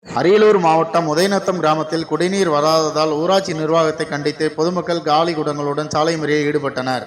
அரியலூர் மாவட்டம் உதயநத்தம் கிராமத்தில் குடிநீர் வராததால் ஊராட்சி நிர்வாகத்தை கண்டித்து பொதுமக்கள் காலி குடங்களுடன் சாலை மறியலில் ஈடுபட்டனர்.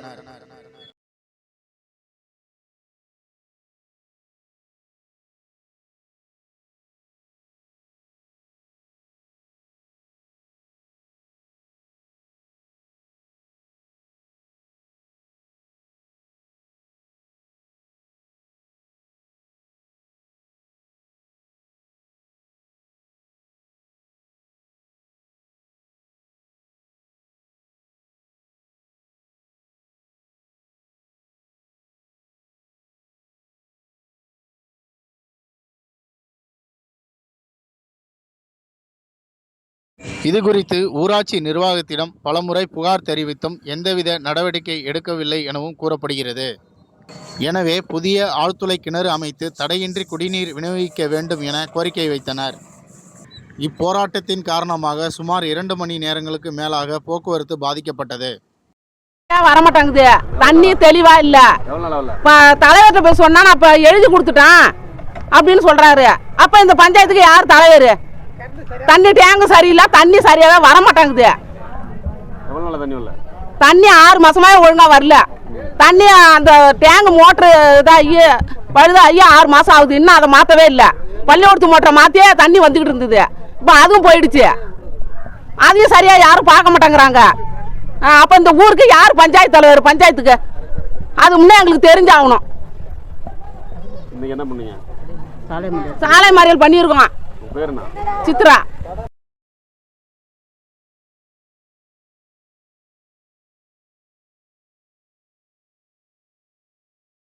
இது குறித்து ஊராட்சி நிர்வாகத்திடம் பலமுறை புகார் தெரிவித்தும் எந்தவித நடவடிக்கை எடுக்கவில்லை எனவும் கூறப்படுகிறது. எனவே புதிய ஆழ்துளை கிணறு அமைத்து தடையின்றி குடிநீர் விநியோகிக்க வேண்டும் என கோரிக்கை வைத்தனர். இப்போராட்டத்தின் காரணமாக சுமார் 2 மணி நேரங்களுக்கு மேலாக போக்குவரத்து பாதிக்கப்பட்டது. வரமாட்டாங்குது, தண்ணி தெளிவா இல்ல. தலைவர்கிட்ட போய் சொன்னா நான் இப்ப எழுதி கொடுத்துட்டேன் அப்படின்னு சொல்றாரு. அப்ப இந்த பஞ்சாயத்துக்கு யார் தலைவர்? தண்ணி டேங்கு சரியில்லை, தண்ணி சரியாவே வரமாட்டாங்குது. தண்ணி 6 மாசமாவே ஒழுங்கா வரல. தண்ணி அந்த டேங்கு மோட்டரு இதாகி பழுதாகி 6 மாசம் ஆகுது, இன்னும் அதை மாற்றவே இல்லை. பள்ளிக்கூடத்து மோட்டரை மாற்றியே தண்ணி வந்துக்கிட்டு இருந்தது, இப்போ அதுவும் போயிடுச்சு. அதையும் சரியாக யாரும் பார்க்க மாட்டேங்கிறாங்க. அப்போ இந்த ஊருக்கு யார் பஞ்சாயத்து தலைவர்? பஞ்சாயத்துக்கு அது முன்னே எங்களுக்கு தெரிஞ்சாகணும். சாலை மறியல் பண்ணியிருக்கோம். சித்ரா.